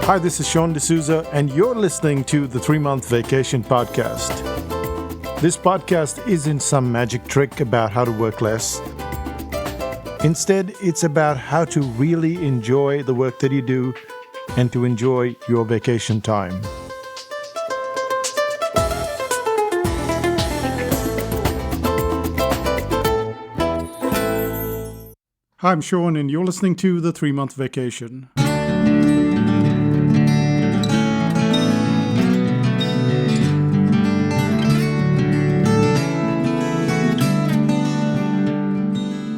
Hi, this is Sean D'Souza, and you're listening to the 3-Month Vacation Podcast. This podcast isn't some magic trick about how to work less. Instead, it's about how to really enjoy the work that you do and to enjoy your vacation time. Hi, I'm Sean, and you're listening to the 3-Month Vacation.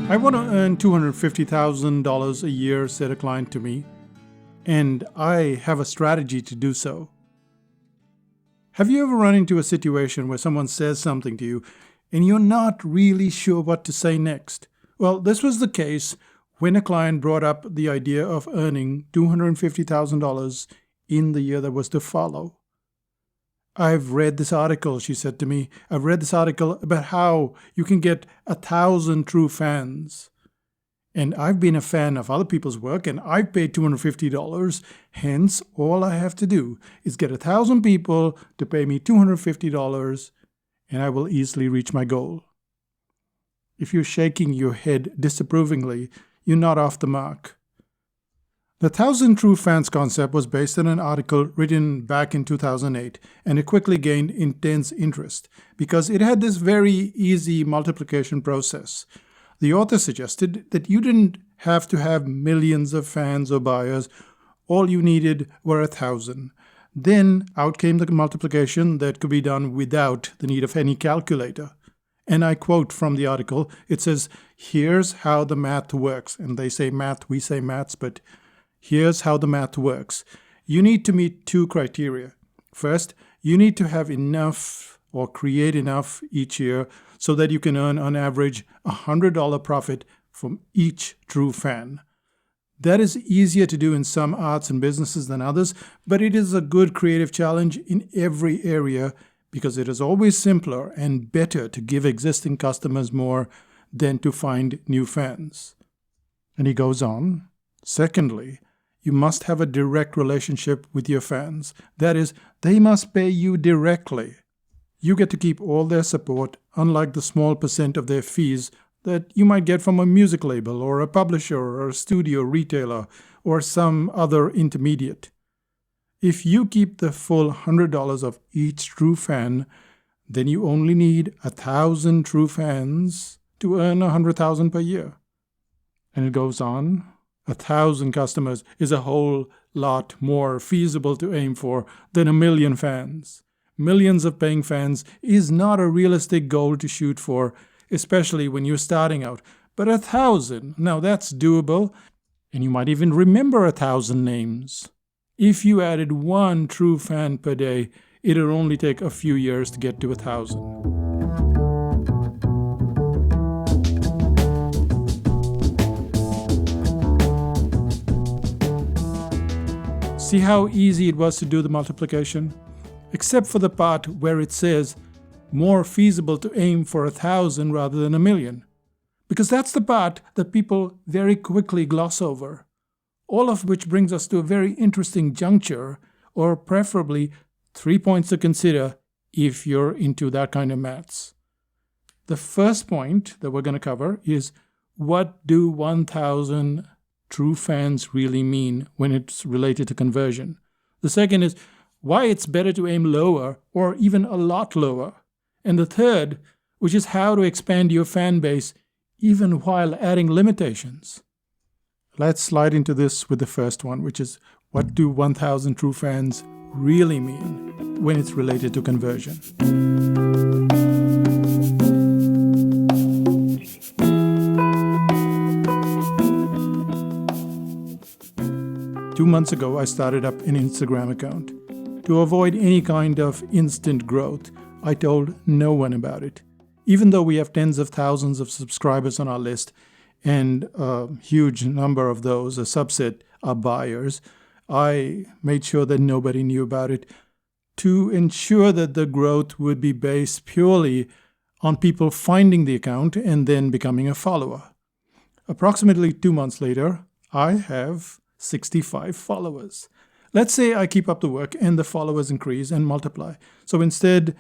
I want to earn $250,000 a year, said a client to me, and I have a strategy to do so. Have you ever run into a situation where someone says something to you and you're not really sure what to say next? Well, this was the case when a client brought up the idea of earning $250,000 in the year that was to follow. I've read this article, she said to me. I've read this article about how you can get 1,000 true fans. And I've been a fan of other people's work, and I've paid $250. Hence, all I have to do is get 1,000 people to pay me $250, and I will easily reach my goal. If you're shaking your head disapprovingly, you're not off the mark. The 1,000 True Fans concept was based on an article written back in 2008, and it quickly gained intense interest because it had this very easy multiplication process. The author suggested that you didn't have to have millions of fans or buyers. All you needed were 1,000. Then out came the multiplication that could be done without the need of any calculator. And I quote from the article, it says, "Here's how the math works." And they say math, we say maths, but here's how the math works. You need to meet 2 criteria. First, you need to have enough or create enough each year so that you can earn on average $100 profit from each true fan. That is easier to do in some arts and businesses than others, but it is a good creative challenge in every area because it is always simpler and better to give existing customers more than to find new fans. And he goes on, secondly, you must have a direct relationship with your fans. That is, they must pay you directly. You get to keep all their support, unlike the small percent of their fees that you might get from a music label or a publisher or a studio retailer or some other intermediate. If you keep the full $100 of each true fan, then you only need 1,000 true fans to earn $100,000 per year. And it goes on. 1,000 customers is a whole lot more feasible to aim for than 1,000,000 fans. Millions of paying fans is not a realistic goal to shoot for, especially when you're starting out. But 1,000, now that's doable, and you might even remember 1,000 names. If you added 1 true fan per day, it would only take a few years to get to 1,000. See how easy it was to do the multiplication? Except for the part where it says more feasible to aim for 1,000 rather than 1,000,000. Because that's the part that people very quickly gloss over. All of which brings us to a very interesting juncture, or preferably 3 points to consider if you're into that kind of maths. The first point that we're going to cover is, what do 1,000 true fans really mean when it's related to conversion? The second is why it's better to aim lower or even a lot lower. And the third, which is how to expand your fan base even while adding limitations. Let's slide into this with the first one, which is, what do 1,000 true fans really mean when it's related to conversion? 2 months ago, I started up an Instagram account. To avoid any kind of instant growth, I told no one about it. Even though we have tens of thousands of subscribers on our list, and a huge number of those, a subset, are buyers, I made sure that nobody knew about it to ensure that the growth would be based purely on people finding the account and then becoming a follower. Approximately 2 months later, I have 65 followers. Let's say I keep up the work and the followers increase and multiply. So instead,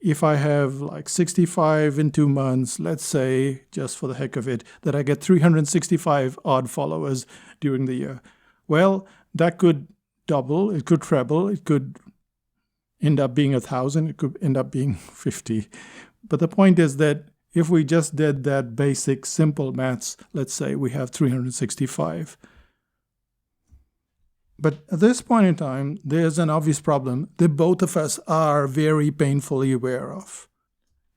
if I have like 65 in 2 months, let's say, just for the heck of it, that I get 365 odd followers during the year. Well, that could double, it could treble, it could end up being 1,000, it could end up being 50. But the point is that if we just did that basic simple maths, let's say we have 365. But at this point in time, there's an obvious problem that both of us are very painfully aware of.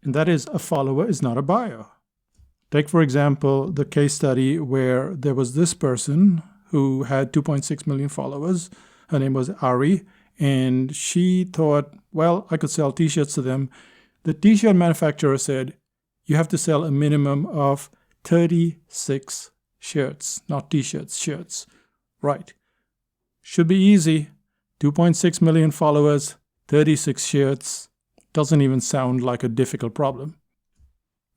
And that is, a follower is not a buyer. Take, for example, the case study where there was this person who had 2.6 million followers. Her name was Ari, and she thought, well, I could sell t-shirts to them. The t-shirt manufacturer said, you have to sell a minimum of 36 shirts, not t-shirts, shirts. Right. Should be easy. 2.6 million followers, 36 shirts. Doesn't even sound like a difficult problem.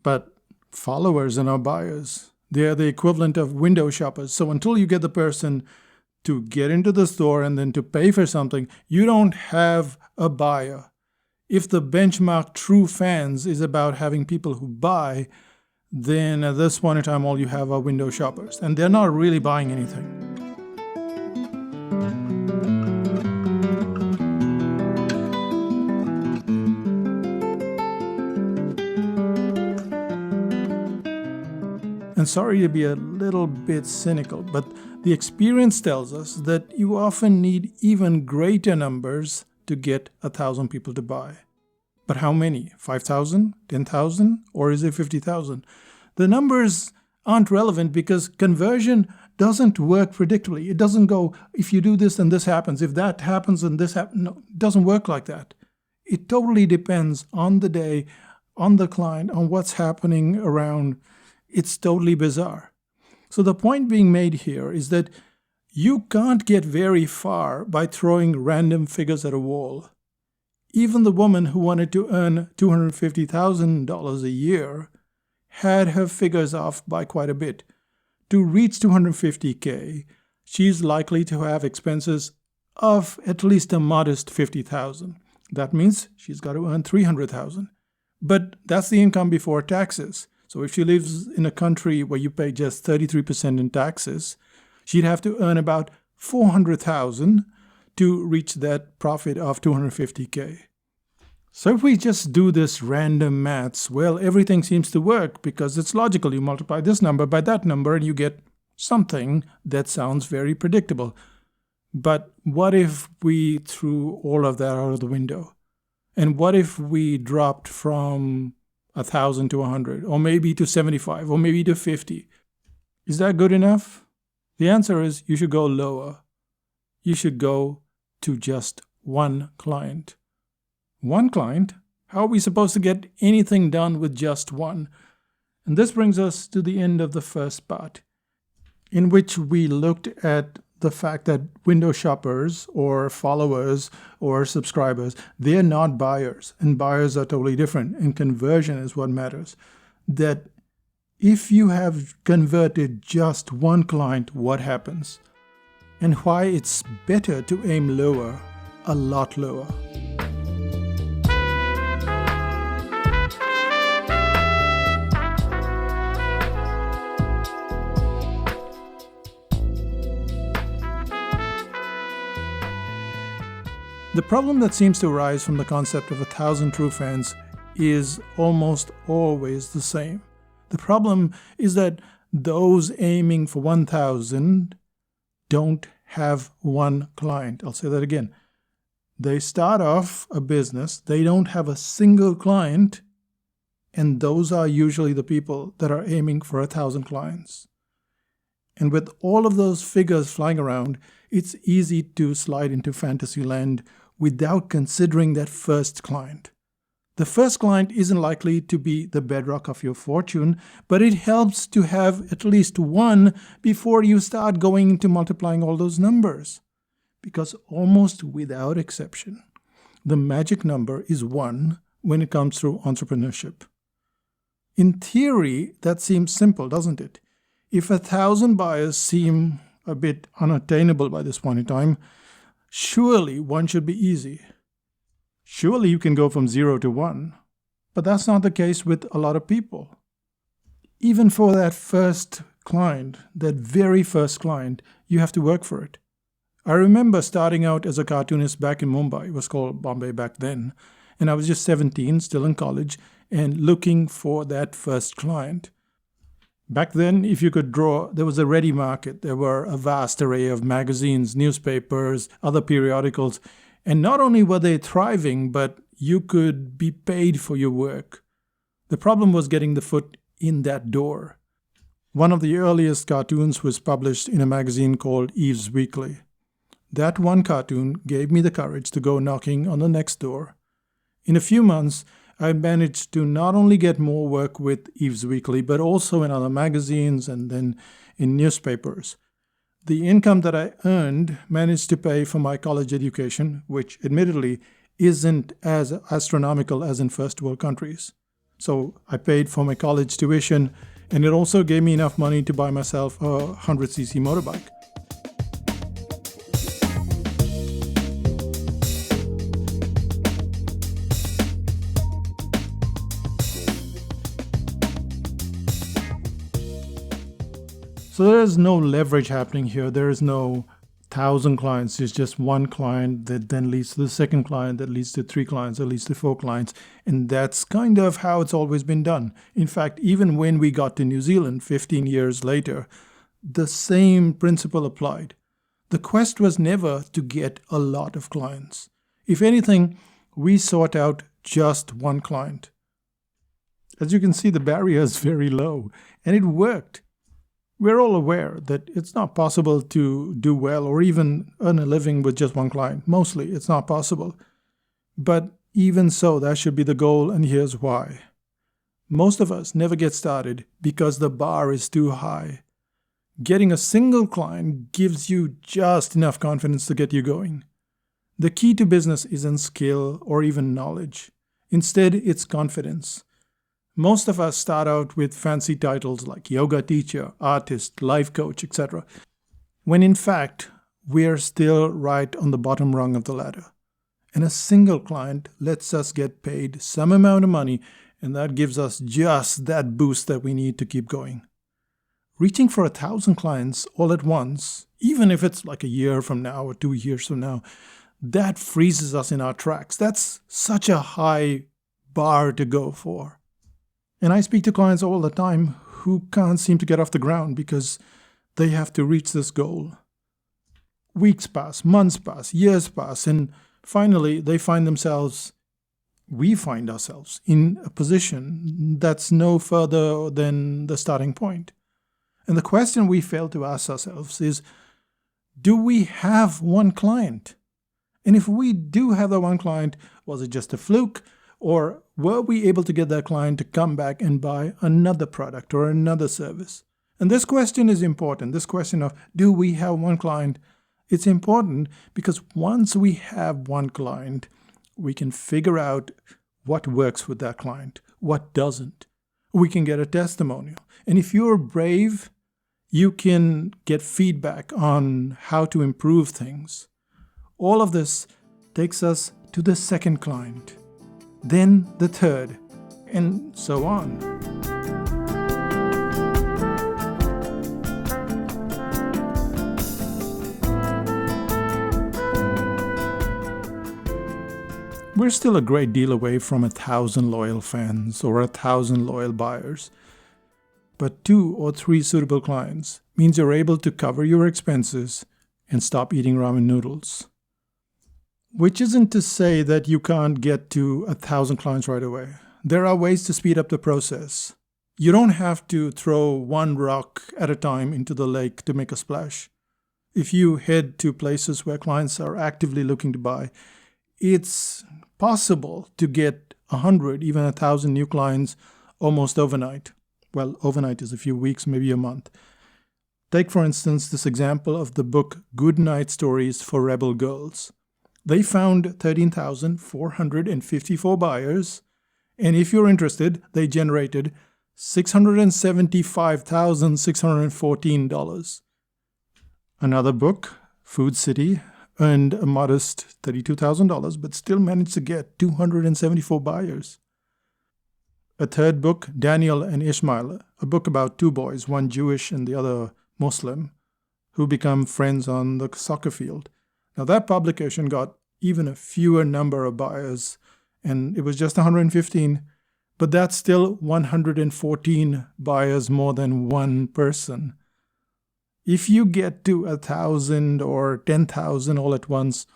But followers are not buyers. They are the equivalent of window shoppers. So until you get the person to get into the store and then to pay for something, you don't have a buyer. If the benchmark true fans is about having people who buy, then at this point in time, all you have are window shoppers. And they're not really buying anything. And sorry to be a little bit cynical, but the experience tells us that you often need even greater numbers to get 1,000 people to buy. But how many? 5,000? 10,000? Or is it 50,000? The numbers aren't relevant because conversion doesn't work predictably. It doesn't go, if you do this and this happens, if that happens and this happens. No, it doesn't work like that. It totally depends on the day, on the client, on what's happening around. It's totally bizarre. So the point being made here is that you can't get very far by throwing random figures at a wall. Even the woman who wanted to earn $250,000 a year had her figures off by quite a bit. To reach 250K, she's likely to have expenses of at least a modest $50,000. That means she's got to earn $300,000. But that's the income before taxes. So if she lives in a country where you pay just 33% in taxes, she'd have to earn about $400,000 to reach that profit of 250K. So if we just do this random maths, well, everything seems to work because it's logical. You multiply this number by that number and you get something that sounds very predictable. But what if we threw all of that out of the window? And what if we dropped from 1,000 to 100, or maybe to 75, or maybe to 50? Is that good enough? The answer is you should go lower. You should go to just one client. One client? How are we supposed to get anything done with just one? And this brings us to the end of the first part, in which we looked at the fact that window shoppers or followers or subscribers, they're not buyers, and buyers are totally different, and conversion is what matters. That if you have converted just one client, what happens? And why it's better to aim lower, a lot lower. The problem that seems to arise from the concept of 1,000 true fans is almost always the same. The problem is that those aiming for 1,000 don't have one client. I'll say that again. They start off a business, they don't have a single client, and those are usually the people that are aiming for 1,000 clients. And with all of those figures flying around, it's easy to slide into fantasy land without considering that first client. The first client isn't likely to be the bedrock of your fortune, but it helps to have at least one before you start going into multiplying all those numbers. Because almost without exception, the magic number is 1 when it comes to entrepreneurship. In theory, that seems simple, doesn't it? If 1,000 buyers seem a bit unattainable by this point in time, Surely one should be easy. Surely you can go from 0 to 1. But that's not the case with a lot of people. Even for that first client, that very first client, you have to work for it. I remember starting out as a cartoonist back in Mumbai. It was called Bombay back then. And I was just 17, still in college, and looking for that first client. Back then, if you could draw, there was a ready market. There were a vast array of magazines, newspapers, other periodicals. And not only were they thriving, but you could be paid for your work. The problem was getting the foot in that door. One of the earliest cartoons was published in a magazine called Eve's Weekly. That one cartoon gave me the courage to go knocking on the next door. In a few months, I managed to not only get more work with Eve's Weekly, but also in other magazines and then in newspapers. The income that I earned managed to pay for my college education, which admittedly isn't as astronomical as in first world countries. So I paid for my college tuition, and it also gave me enough money to buy myself a 100cc motorbike. So there is no leverage happening here. There is no 1,000 clients. There's just one client that then leads to the second client, that leads to 3 clients, that leads to 4 clients. And that's kind of how it's always been done. In fact, even when we got to New Zealand 15 years later, the same principle applied. The quest was never to get a lot of clients. If anything, we sought out just one client. As you can see, the barrier is very low, and it worked. We're all aware that it's not possible to do well or even earn a living with just one client. Mostly, it's not possible. But even so, that should be the goal, and here's why. Most of us never get started because the bar is too high. Getting a single client gives you just enough confidence to get you going. The key to business isn't skill or even knowledge. Instead, it's confidence. Most of us start out with fancy titles like yoga teacher, artist, life coach, etc., when in fact, we're still right on the bottom rung of the ladder. And a single client lets us get paid some amount of money, and that gives us just that boost that we need to keep going. Reaching for 1,000 clients all at once, even if it's like a year from now or 2 years from now, that freezes us in our tracks. That's such a high bar to go for. And I speak to clients all the time who can't seem to get off the ground because they have to reach this goal. Weeks pass, months pass, years pass, and finally we find ourselves in a position that's no further than the starting point. And the question we fail to ask ourselves is, do we have one client? And if we do have that one client, was it just a fluke? Or were we able to get that client to come back and buy another product or another service? And this question is important. This question of, do we have one client? It's important because once we have one client, we can figure out what works with that client, what doesn't. We can get a testimonial. And if you're brave, you can get feedback on how to improve things. All of this takes us to the second client, then the third, and so on. We're still a great deal away from 1,000 loyal fans or 1,000 loyal buyers. But 2 or 3 suitable clients means you're able to cover your expenses and stop eating ramen noodles. Which isn't to say that you can't get to 1,000 clients right away. There are ways to speed up the process. You don't have to throw one rock at a time into the lake to make a splash. If you head to places where clients are actively looking to buy, it's possible to get 100, even 1,000 new clients almost overnight. Well, overnight is a few weeks, maybe a month. Take, for instance, this example of the book Good Night Stories for Rebel Girls. They found 13,454 buyers, and if you're interested, they generated $675,614. Another book, Food City, earned a modest $32,000, but still managed to get 274 buyers. A third book, Daniel and Ishmael, a book about two boys, one Jewish and the other Muslim, who become friends on the soccer field. Now that publication got even a fewer number of buyers, and it was just 115, but that's still 114 buyers more than one person. If you get to 1,000 or 10,000 all at once,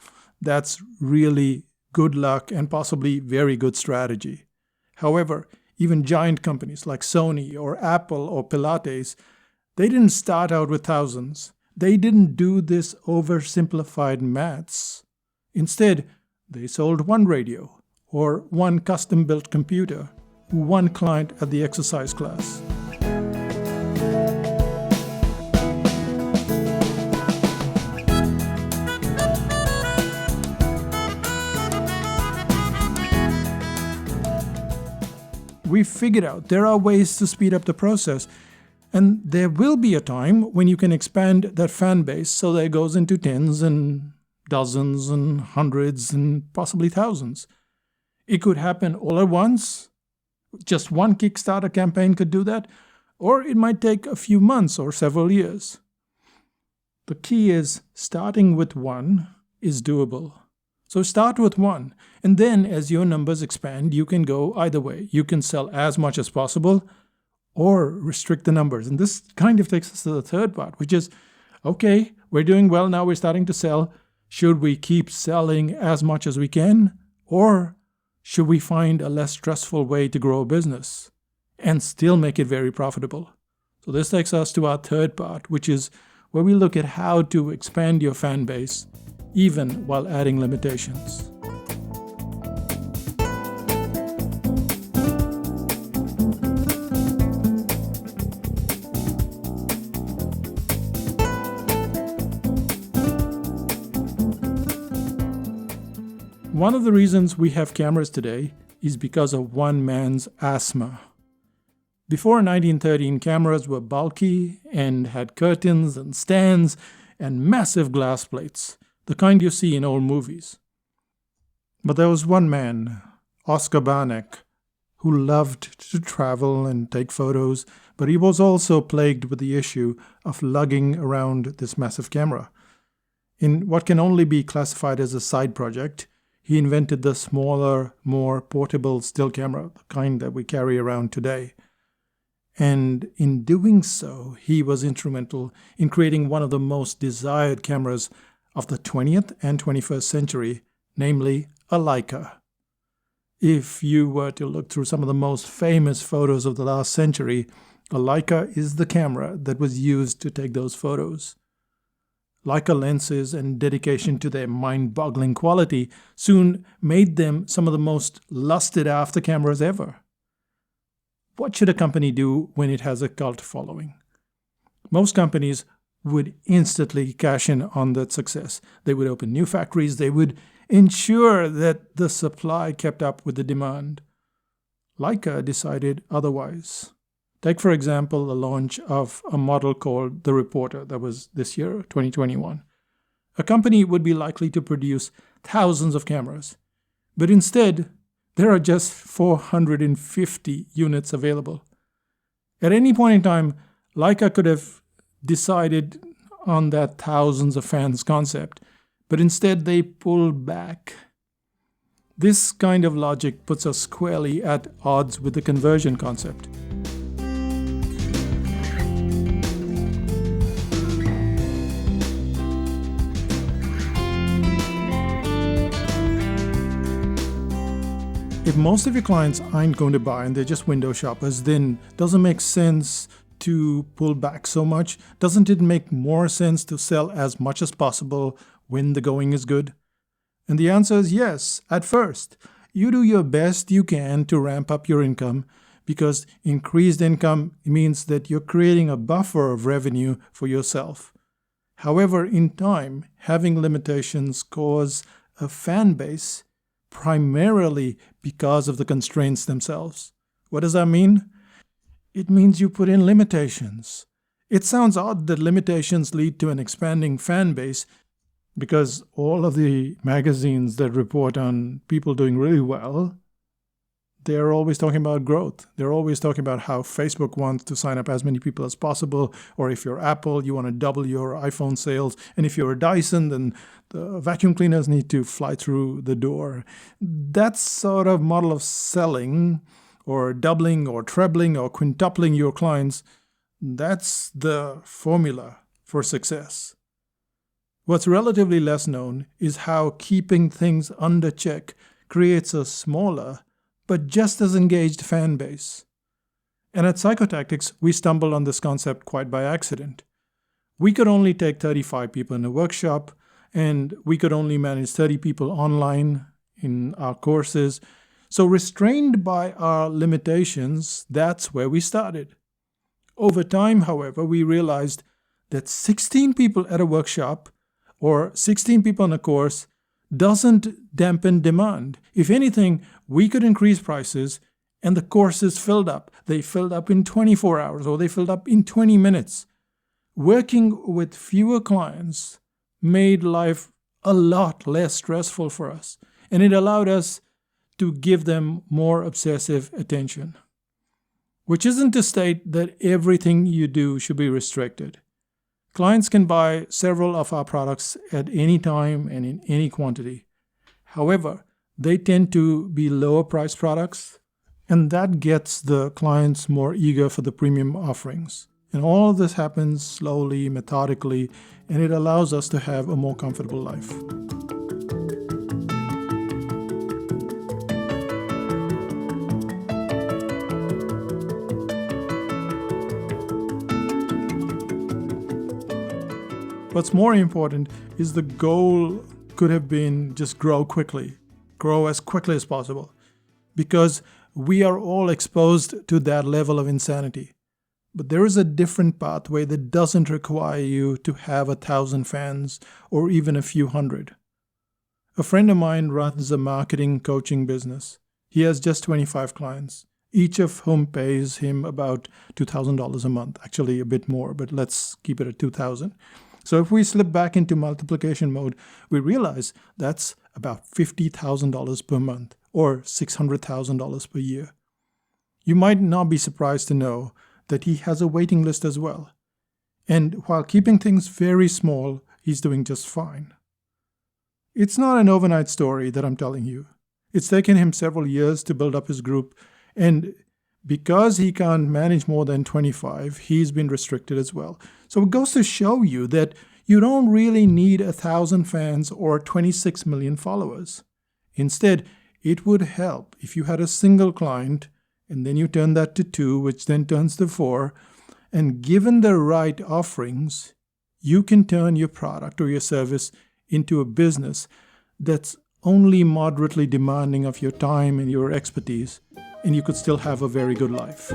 that's really good luck and possibly very good strategy. However, even giant companies like Sony or Apple or Pilates, they didn't start out with thousands. They didn't do this oversimplified maths. Instead, they sold one radio or one custom-built computer, one client at the exercise class. We figured out there are ways to speed up the process, and there will be a time when you can expand that fan base so that it goes into tens and dozens and hundreds and possibly thousands. It could happen all at once. Just one Kickstarter campaign could do that, or it might take a few months or several years. The key is starting with one is doable. So start with one, and then as your numbers expand, you can go either way. You can sell as much as possible or restrict the numbers. And this kind of takes us to the third part, which is, okay, we're doing well now, we're starting to sell. Should we keep selling as much as we can? Or should we find a less stressful way to grow a business and still make it very profitable? So this takes us to our third part, which is where we look at how to expand your fan base even while adding limitations. One of the reasons we have cameras today is because of one man's asthma. Before 1913, cameras were bulky and had curtains and stands and massive glass plates, the kind you see in old movies. But there was one man, Oscar Barnack, who loved to travel and take photos, but he was also plagued with the issue of lugging around this massive camera. In what can only be classified as a side project, he invented the smaller, more portable still camera, the kind that we carry around today. And in doing so, he was instrumental in creating one of the most desired cameras of the 20th and 21st century, namely a Leica. If you were to look through some of the most famous photos of the last century, a Leica is the camera that was used to take those photos. Leica lenses and dedication to their mind-boggling quality soon made them some of the most lusted after cameras ever. What should a company do when it has a cult following? Most companies would instantly cash in on that success. They would open new factories. They would ensure that the supply kept up with the demand. Leica decided otherwise. Take, for example, the launch of a model called the Reporter that was this year, 2021. A company would be likely to produce thousands of cameras, but instead, there are just 450 units available. At any point in time, Leica could have decided on that thousands of fans concept, but instead they pulled back. This kind of logic puts us squarely at odds with the conversion concept. If most of your clients aren't going to buy and they're just window shoppers, then doesn't it make sense to pull back so much? Doesn't it make more sense to sell as much as possible when the going is good? And the answer is yes, at first. You do your best you can to ramp up your income because increased income means that you're creating a buffer of revenue for yourself. However, in time, having limitations cause a fan base primarily because of the constraints themselves. What does that mean? It means you put in limitations. It sounds odd that limitations lead to an expanding fan base because all of the magazines that report on people doing really well, they're always talking about growth. They're always talking about how Facebook wants to sign up as many people as possible, or if you're Apple, you want to double your iPhone sales, and if you're Dyson, then the vacuum cleaners need to fly through the door. That sort of model of selling, or doubling or trebling or quintupling your clients, that's the formula for success. What's relatively less known is how keeping things under check creates a smaller but just as engaged fan base. And at Psychotactics, we stumbled on this concept quite by accident. We could only take 35 people in a workshop, and we could only manage 30 people online in our courses. So restrained by our limitations, that's where we started. Over time, however, we realized that 16 people at a workshop or 16 people in a course doesn't dampen demand. If anything, we could increase prices and the courses filled up. They filled up in 24 hours or they filled up in 20 minutes. Working with fewer clients made life a lot less stressful for us, and it allowed us to give them more obsessive attention. Which isn't to state that everything you do should be restricted. Clients can buy several of our products at any time and in any quantity. However, they tend to be lower priced products, and that gets the clients more eager for the premium offerings. And all of this happens slowly, methodically, and it allows us to have a more comfortable life. What's more important is the goal could have been just grow quickly, grow as quickly as possible, because we are all exposed to that level of insanity. But there is a different pathway that doesn't require you to have 1,000 fans or even a few hundred. A friend of mine runs a marketing coaching business. He has just 25 clients, each of whom pays him about $2,000 a month, actually a bit more, but let's keep it at $2,000. So if we slip back into multiplication mode, we realize that's about $50,000 per month or $600,000 per year. You might not be surprised to know that he has a waiting list as well. And while keeping things very small, he's doing just fine. It's not an overnight story that I'm telling you. It's taken him several years to build up his group, and because he can't manage more than 25, he's been restricted as well. So it goes to show you that you don't really need 1,000 fans or 26 million followers. Instead, it would help if you had a single client, and then you turn that to 2, which then turns to 4, and given the right offerings, you can turn your product or your service into a business that's only moderately demanding of your time and your expertise, and you could still have a very good life.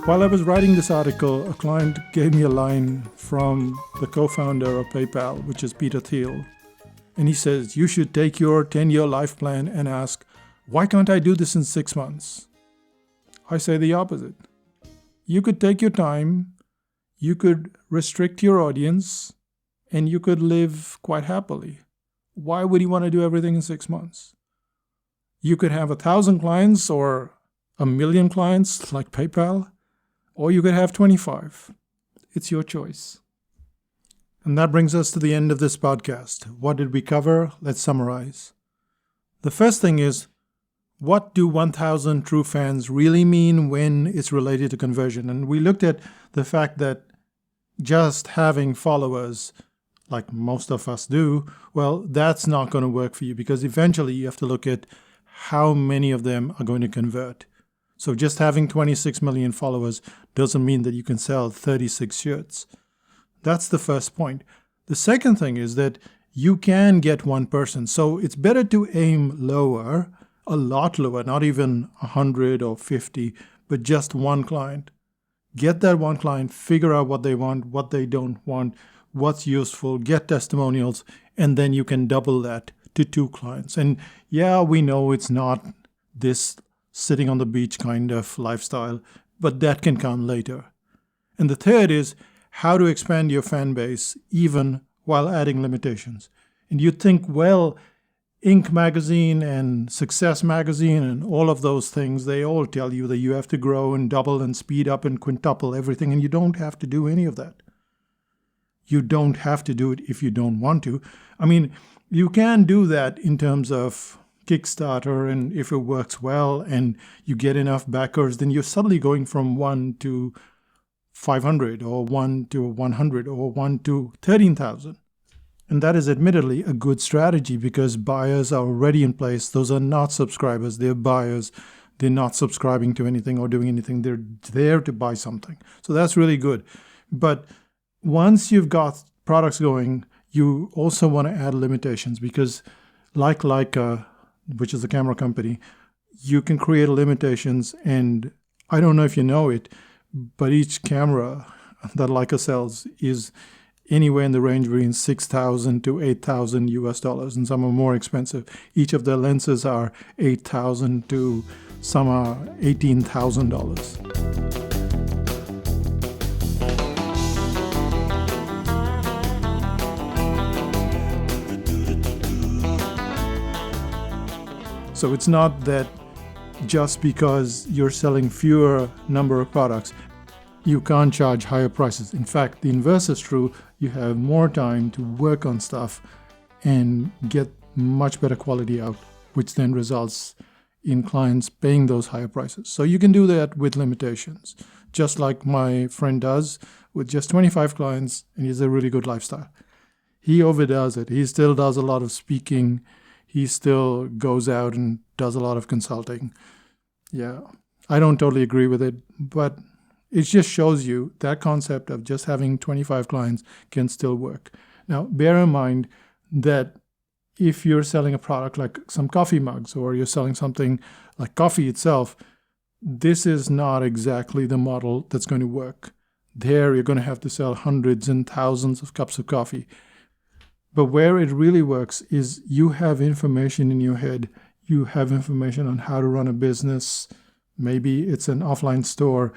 While I was writing this article, a client gave me a line from the co-founder of PayPal, which is Peter Thiel. And he says, you should take your 10-year life plan and ask, why can't I do this in 6 months? I say the opposite. You could take your time, you could restrict your audience, and you could live quite happily. Why would you want to do everything in 6 months? You could have 1,000 clients or 1,000,000 clients like PayPal, or you could have 25. It's your choice. And that brings us to the end of this podcast. What did we cover? Let's summarize. The first thing is, what do 1,000 true fans really mean when it's related to conversion? And we looked at the fact that just having followers, like most of us do, well, that's not going to work for you, because eventually you have to look at how many of them are going to convert. So just having 26 million followers doesn't mean that you can sell 36 shirts. That's the first point. The second thing is that you can get one person. So it's better to aim lower, a lot lower, not even 100 or 50, but just one client. Get that one client, figure out what they want, what they don't want, what's useful, get testimonials, and then you can double that to 2 clients. And yeah, we know it's not this sitting on the beach kind of lifestyle, but that can come later. And the third is how to expand your fan base even while adding limitations. And you think, well, Inc. magazine and Success magazine and all of those things, they all tell you that you have to grow and double and speed up and quintuple everything, and you don't have to do any of that. You don't have to do it if you don't want to. I mean, you can do that in terms of Kickstarter, and if it works well and you get enough backers, then you're suddenly going from 1 to 500 or 1 to 100 or 1 to 13,000. And that is admittedly a good strategy because buyers are already in place. Those are not subscribers. They're buyers. They're not subscribing to anything or doing anything. They're there to buy something. So that's really good. But once you've got products going, you also want to add limitations because like Leica, which is a camera company, you can create limitations. And I don't know if you know it, but each camera that Leica sells is anywhere in the range between $6,000 to $8,000 and some are more expensive. Each of their lenses are $8,000 to some are $18,000. So it's not that just because you're selling fewer number of products, you can't charge higher prices. In fact, the inverse is true. You have more time to work on stuff and get much better quality out, which then results in clients paying those higher prices. So you can do that with limitations, just like my friend does with just 25 clients, and he has a really good lifestyle. He overdoes it. He still does a lot of speaking. He still goes out and does a lot of consulting. Yeah, I don't totally agree with it, but it just shows you that concept of just having 25 clients can still work. Now, bear in mind that if you're selling a product like some coffee mugs or you're selling something like coffee itself, this is not exactly the model that's going to work. There, you're going to have to sell hundreds and thousands of cups of coffee. But where it really works is you have information in your head. You have information on how to run a business. Maybe it's an offline store.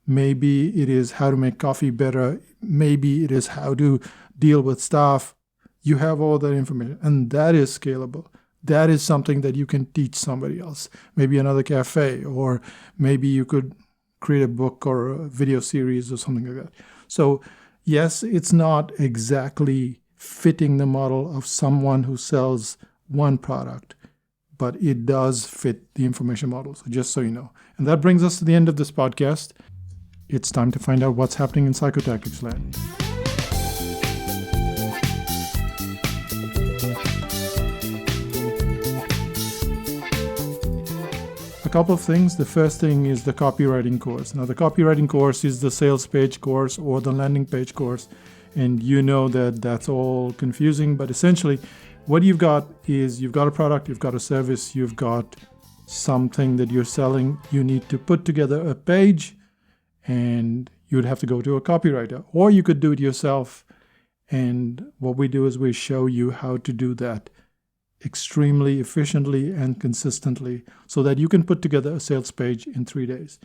Maybe it is how to make coffee better. Maybe it is how to deal with staff. You have all that information, and that is scalable. That is something that you can teach somebody else. Maybe another cafe, or maybe you could create a book or a video series or something like that. So yes, it's not exactly fitting the model of someone who sells one product, but it does fit the information model. So just so you know. And that brings us to the end of this podcast. It's time to find out what's happening in Psychotactics land. A couple of things. The first thing is the copywriting course. Now, the copywriting course is the sales page course or the landing page course. And you know that that's all confusing, but essentially what you've got is you've got a product, you've got a service, you've got something that you're selling. You need to put together a page, and you would have to go to a copywriter, or you could do it yourself. And what we do is we show you how to do that extremely efficiently and consistently so that you can put together a sales page in 3 days.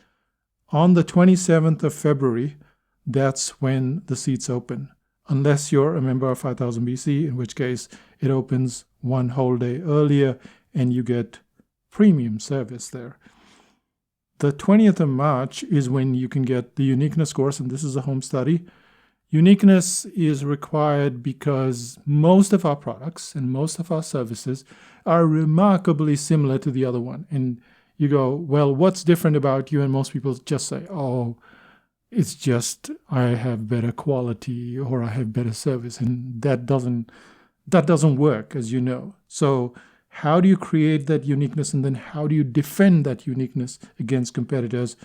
On the 27th of February, that's when the seats open, unless you're a member of 5000 BC, in which case it opens one whole day earlier and you get premium service there. The 20th of March is when you can get the uniqueness course, and this is a home study. Uniqueness is required because most of our products and most of our services are remarkably similar to the other one. And you go, well, what's different about you? And most people just say, oh, it's just I have better quality or I have better service. And that doesn't work, as you know. So how do you create that uniqueness, and then how do you defend that uniqueness against competitors?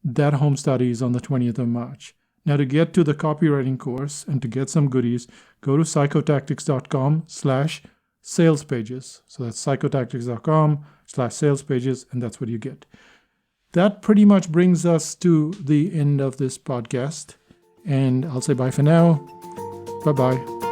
That home study is on the 20th of March. Now, to get to the copywriting course and to get some goodies, go to psychotactics.com/salespages. So that's psychotactics.com/salespages, and that's what you get. That pretty much brings us to the end of this podcast. And I'll say bye for now. Bye-bye.